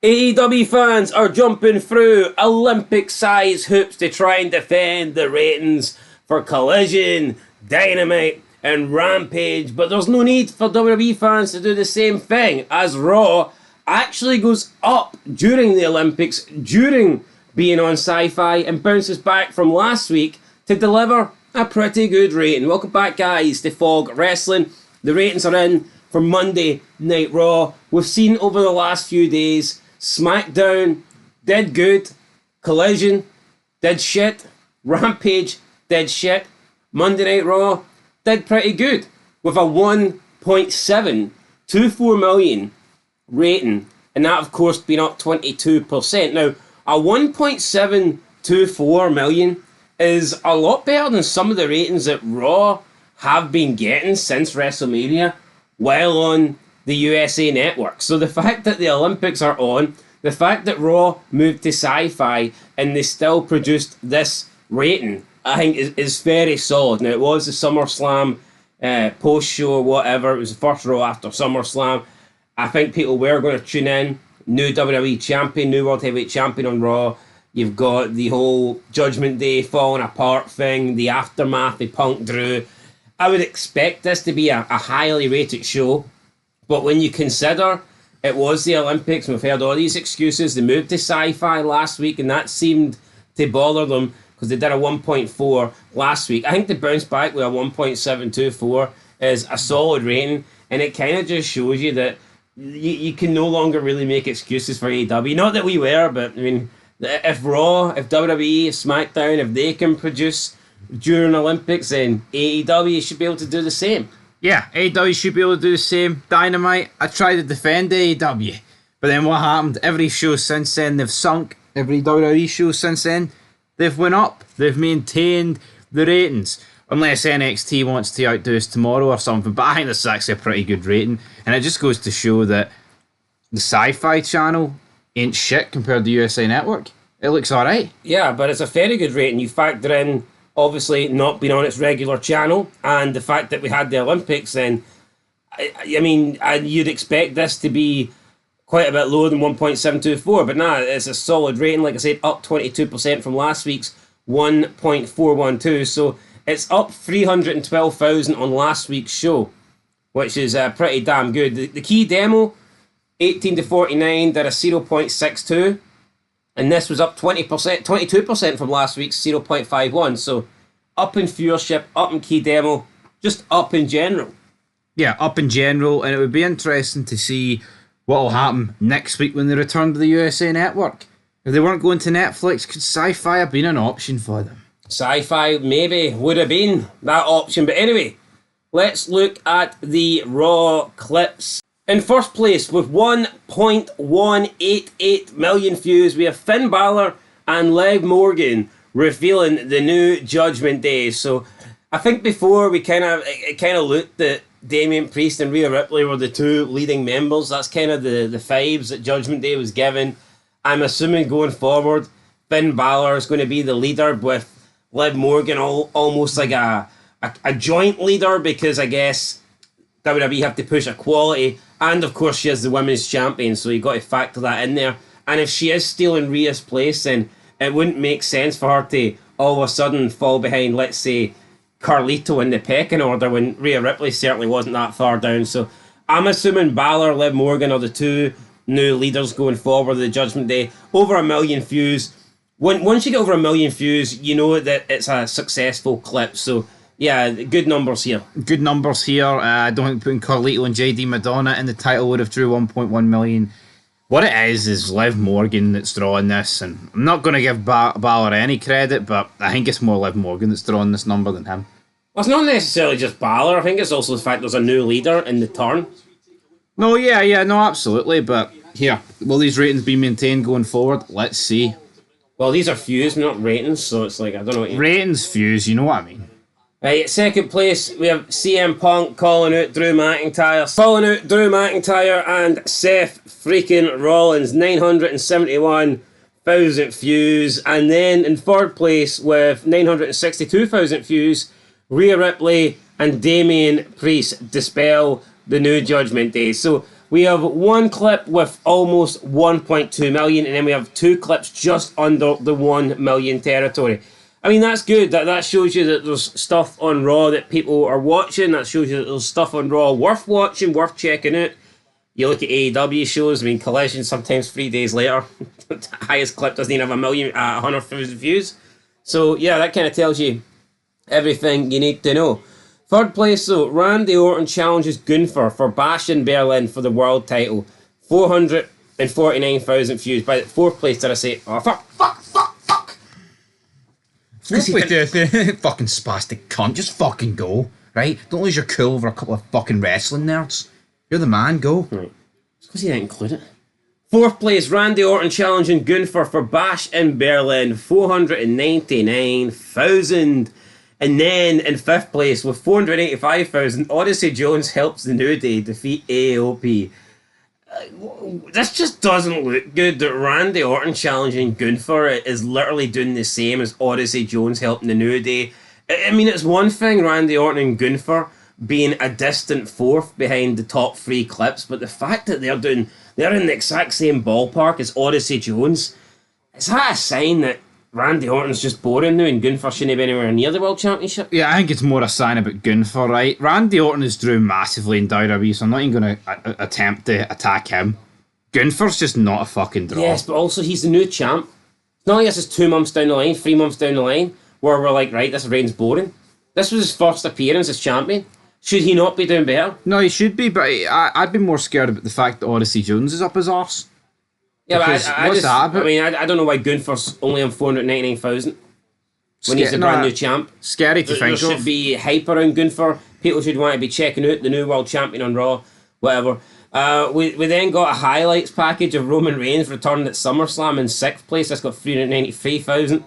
AEW fans are jumping through Olympic-sized hoops to try and defend the ratings for Collision, Dynamite, and Rampage, but there's no need for WWE fans to do the same thing, as Raw actually goes up during the Olympics, during being on Syfy, and bounces back from last week to deliver a pretty good rating. Welcome back, guys, to Fog Wrestling. The ratings are in for Monday Night Raw. We've seen over the last few days SmackDown did good, Collision did shit, Rampage did shit, Monday Night Raw did pretty good with a 1.724 million rating, and that of course being up 22%. Now, a 1.724 million is a lot better than some of the ratings that Raw have been getting since WrestleMania while on the USA Network. So the fact that the Olympics are on, the fact that Raw moved to Syfy and they still produced this rating, I think is very solid. Now, it was the SummerSlam post-show or whatever. It was the first Raw after SummerSlam. I think people were going to tune in. New WWE Champion, new World Heavyweight Champion on Raw. You've got the whole Judgment Day falling apart thing, the aftermath, the Punk Drew. I would expect this to be a highly rated show. But when you consider it was the Olympics, and we've heard all these excuses, they moved to Syfy last week, and that seemed to bother them because they did a 1.4 last week. I think to bounce back with a 1.724 is a solid rating, and it kind of just shows you that you can no longer really make excuses for AEW. Not that we were, but I mean, if Raw, if WWE, if SmackDown, if they can produce during Olympics, then AEW should be able to do the same. Yeah, AEW should be able to do the same. Dynamite, I tried to defend AEW, but then what happened? Every show since then, they've sunk. Every WWE show since then, they've went up. They've maintained the ratings. Unless NXT wants to outdo us tomorrow or something, but I think this is actually a pretty good rating. And it just goes to show that the Syfy channel ain't shit compared to USA Network. It looks alright. Yeah, but it's a very good rating. You factor in obviously not being on its regular channel and the fact that we had the Olympics, then I mean, you'd expect this to be quite a bit lower than 1.724, but nah, it's a solid rating. Like I said, up 22% from last week's 1.412, so it's up 312,000 on last week's show, which is pretty damn good. The key demo, 18 to 49, did a 0.62, and this was up 22% from last week's 0.51. So up in viewership, up in key demo, just up in general. Yeah, up in general, and it would be interesting to see what will happen next week when they return to the USA Network. If they weren't going to Netflix, could Syfy have been an option for them? Syfy maybe would have been that option, but anyway, let's look at the Raw clips. In first place, with 1.188 million views, we have Finn Balor and Liv Morgan revealing the new Judgment Day. So I think before it kind of looked that Damian Priest and Rhea Ripley were the two leading members. That's kind of the vibes that Judgment Day was given. I'm assuming going forward, Finn Balor is going to be the leader with Liv Morgan almost like a joint leader, because I guess WWE have to push equality. And of course, she is the women's champion, so you've got to factor that in there. And if she is stealing Rhea's place, then it wouldn't make sense for her to all of a sudden fall behind, let's say, Carlito in the pecking order, when Rhea Ripley certainly wasn't that far down. So I'm assuming Balor, Liv Morgan are the two new leaders going forward the Judgment Day. Over 1 million views. Once you get over 1 million views, you know that it's a successful clip. So yeah, good numbers here. Good numbers here. I don't think putting Carlito and JD Madonna in the title would have drew 1.1 million. What it is Liv Morgan that's drawing this, and I'm not going to give Balor any credit, but I think it's more Liv Morgan that's drawing this number than him. Well, it's not necessarily just Balor. I think it's also the fact there's a new leader in the turn. No, no, absolutely. But here, will these ratings be maintained going forward? Let's see. Well, these are views, not ratings, so it's like, I don't know what you... Ratings, views, you know what I mean. Right, second place, we have CM Punk calling out Drew McIntyre. Calling out Drew McIntyre and Seth freaking Rollins. 971,000 views. And then in third place with 962,000 views, Rhea Ripley and Damian Priest dispel the new Judgment Day. So We have one clip with almost 1.2 million, and then we have two clips just under the 1 million territory. I mean, that's good. That shows you that there's stuff on Raw that people are watching. That shows you that there's stuff on Raw worth watching, worth checking out. You look at AEW shows, I mean, Collision sometimes 3 days later. The highest clip doesn't even have 100,000 views. So, yeah, that kind of tells you everything you need to know. Third place, though, Randy Orton challenges Gunther for Bash in Berlin for the world title. 449,000 views. By fourth place, did I say, oh, fuck. Fucking spastic cunt. Just fucking go, right? Don't lose your cool over a couple of fucking wrestling nerds. You're the man, go. Right. It's because you didn't include it. Fourth place, Randy Orton challenging Gunther for Bash in Berlin. 499,000. And then in fifth place with 485,000, Odyssey Jones helps the New Day defeat AOP. This just doesn't look good that Randy Orton challenging Gunther is literally doing the same as Odyssey Jones helping the New Day. I mean, it's one thing Randy Orton and Gunther being a distant fourth behind the top three clips, but the fact that they're in the exact same ballpark as Odyssey Jones, is that a sign that Randy Orton's just boring now and Gunther shouldn't be anywhere near the World Championship? Yeah, I think it's more a sign about Gunther, right? Randy Orton is drew massively in WWE, so I'm not even going to attempt to attack him. Gunther's just not a fucking draw. Yes, but also he's the new champ. It's not like this is 2 months down the line, 3 months down the line, where we're like, right, this reign's boring. This was his first appearance as champion. Should he not be doing better? No, he should be, but I'd be more scared about the fact that Odyssey Jones is up his arse. Yeah, because but I what's just, that about? I mean, I don't know why Gunther's only on 499,000 when he's the brand new champ. Scary to There think should of. be hype around Gunther. People should want to be checking out the new world champion on Raw, whatever. We then got a highlights package of Roman Reigns returning at SummerSlam in sixth place. That's got 393,000.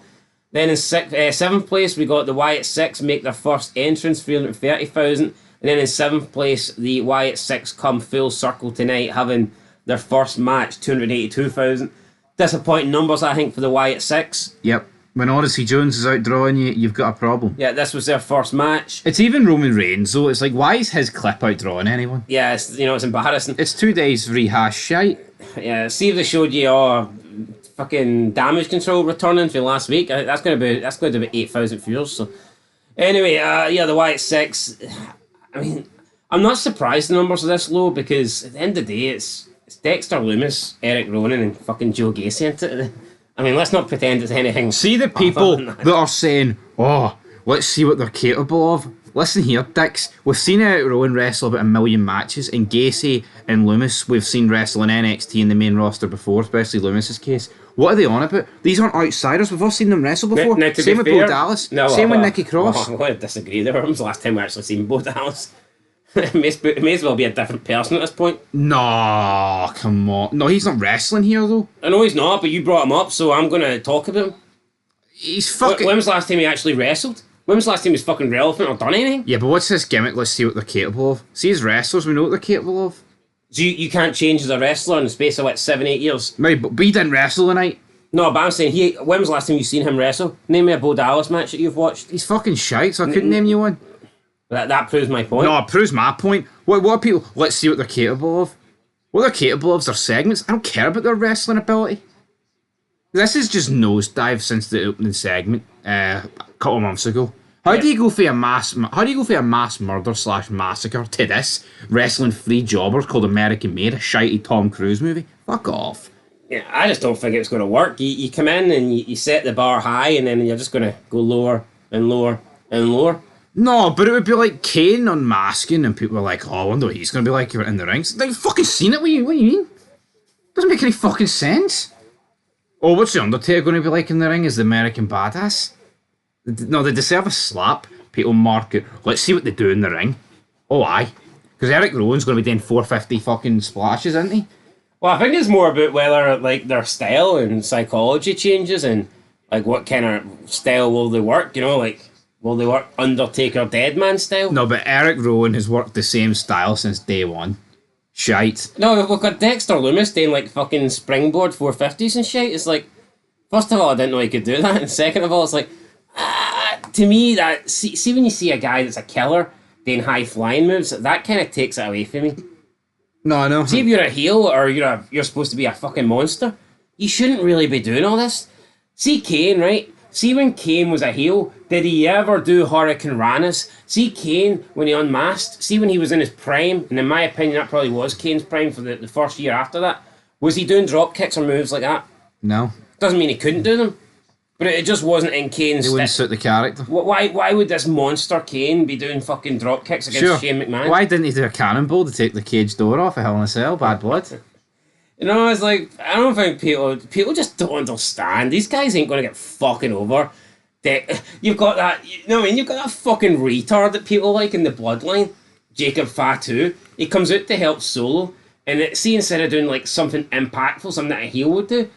Then in seventh place, we got the Wyatt Six make their first entrance, 330,000. And then in seventh place, the Wyatt Six come full circle tonight, having their first match, 282,000. Disappointing numbers, I think, for the Wyatt Six. Yep. When Odyssey Jones is out drawing you, you've got a problem. Yeah, this was their first match. It's even Roman Reigns, though. It's like, why is his clip out drawing anyone? Yeah, it's embarrassing. It's 2 days rehash shite. Yeah, see if they showed you fucking Damage Control returning for last week. That's going to be 8,000 views. So anyway, the Wyatt Six. I mean, I'm not surprised the numbers are this low because at the end of the day, it's Dexter Lumis, Eric Rowan, and fucking Joe Gacy into it. I mean, let's not pretend it's anything. See the people that are saying, "Oh, let's see what they're capable of." Listen here, dicks. We've seen Eric Rowan wrestle about 1 million matches, and Gacy and Lumis we've seen wrestle in NXT in the main roster before, especially Lumis's case. What are they on about? These aren't outsiders. We've all seen them wrestle before. Now, Same with Bo Dallas. No, Same with Nikki Cross. I'm going to disagree there. When was the last time we actually seen Bo Dallas? It may as well be a different person at this point. No, come on. No, he's not wrestling here, though. I know he's not, but you brought him up, so I'm going to talk about him. He's fucking... When was the last time he actually wrestled? When was the last time he was fucking relevant or done anything? Yeah, but what's his gimmick? Let's see what they're capable of. See, as wrestlers, we know what they're capable of. So you can't change as a wrestler in the space of, 7-8 years? Right, but he didn't wrestle tonight. No, but I'm saying, when was the last time you've seen him wrestle? Name me a Bo Dallas match that you've watched. He's fucking shite, so I couldn't name you one. That proves my point. No, it proves my point. What are people... Let's see what they're capable of. What they're capable of is their segments. I don't care about their wrestling ability. This is just nosedive since the opening segment a couple of months ago. How do you go for a mass murder / massacre to this wrestling free jobber called American Made, a shitey Tom Cruise movie? Fuck off. Yeah, I just don't think it's going to work. You come in and you set the bar high and then you're just going to go lower and lower and lower. No, but it would be like Kane unmasking and people are like, oh, I wonder what he's going to be like in the rings. They've fucking seen it, what do you mean? Doesn't make any fucking sense. Oh, what's the Undertaker going to be like in the ring as the American Badass? No, they deserve a slap. People mark it. Let's see what they do in the ring. Oh, aye. Because Eric Rowan's going to be doing 450 fucking splashes, isn't he? Well, I think it's more about whether their style and psychology changes and what kind of style will they work, will they work Undertaker Deadman style? No, but Eric Rowan has worked the same style since day one. Shite. No, we've got Dexter Lumis doing fucking springboard 450s and shit. It's first of all, I didn't know he could do that, and second of all, it's to me, see when you see a guy that's a killer doing high flying moves, that kind of takes it away from me. No, I know. See, if you're a heel or you're supposed to be a fucking monster, you shouldn't really be doing all this. See Kane, right? See when Kane was a heel, did he ever do Hurricane Ranas? See Kane when he unmasked? See when he was in his prime, and in my opinion that probably was Kane's prime for the first year after that. Was he doing drop kicks or moves like that? No. Doesn't mean he couldn't do them. But it just wasn't in Kane's... It wouldn't suit the character. Why would this monster Kane be doing fucking drop kicks against Shane McMahon? Why didn't he do a cannonball to take the cage door off a Hell in a Cell? Bad blood. You know, it's like, I don't think people just don't understand. These guys ain't going to get fucking over. You've got that, you know what I mean? You've got that fucking retard that people like in the Bloodline, Jacob Fatu. He comes out to help Solo, and see, instead of doing like something impactful, something that a heel would do,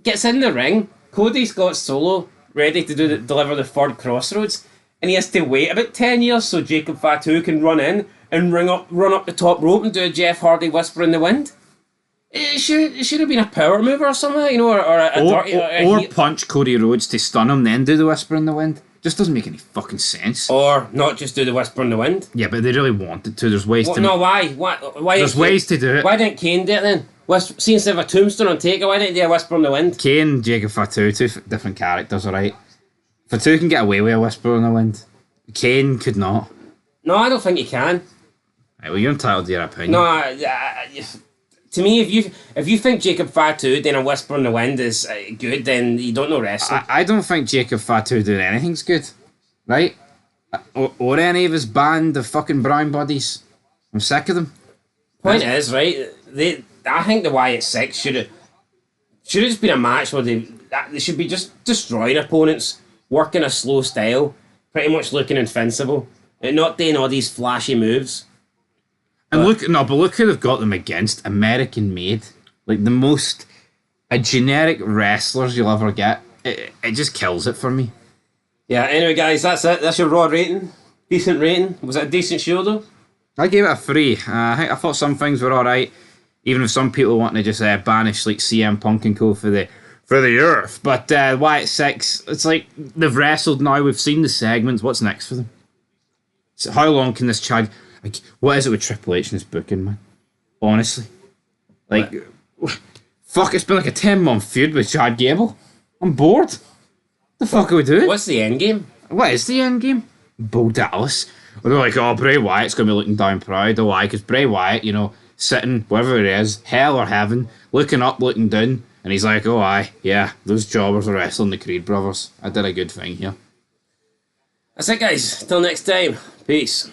gets in the ring. Cody's got Solo ready to deliver the third Crossroads, and he has to wait about 10 years so Jacob Fatu can run in and run up the top rope and do a Jeff Hardy whisper in the wind. It should have been a power mover or something, you know, or punch Cody Rhodes to stun him, then do the whisper in the wind. Just doesn't make any fucking sense. Or not just do the whisper in the wind. Yeah, but they really wanted to. There's ways to. No, why? Why? There's ways to do it. Why didn't Kane do it then? See, instead of a tombstone on Taker, why didn't he do a whisper in the wind? Kane, Jacob Fatu, two different characters, alright. Fatu can get away with a whisper in the wind. Kane could not. No, I don't think he can. Right, well, you're entitled to your opinion. No, to me, if you think Jacob Fatu doing a whisper in the wind is good, then you don't know wrestling. I don't think Jacob Fatu doing anything's good, right? Or any of his band of fucking brown buddies. I'm sick of them. Point is, right? I think the YX6 should have just been a match where they should be just destroying opponents, working a slow style, pretty much looking invincible, and not doing all these flashy moves. And look who they've got them against. American made. Like the most generic wrestlers you'll ever get. It just kills it for me. Yeah, anyway guys, that's it. That's your Raw rating. Decent rating. Was it a decent show though? I gave it a 3. I thought some things were alright. Even if some people want to just banish like CM Punk and co for the earth. But YX6, it's like they've wrestled now, we've seen the segments, what's next for them? So how long can this Chad... Like, what is it with Triple H and his booking, man? Honestly. Like, fuck, it's been like a 10-month feud with Chad Gable. I'm bored. The fuck are we doing? What's the end game? What is the end game? Bo Dallas. They're like, oh, Bray Wyatt's going to be looking down proud. Oh, why? Because Bray Wyatt, you know, sitting, wherever it is, hell or heaven, looking up, looking down, and he's like, oh, aye, yeah, those jobbers are wrestling the Creed brothers. I did a good thing here. That's it, guys. Till next time. Peace.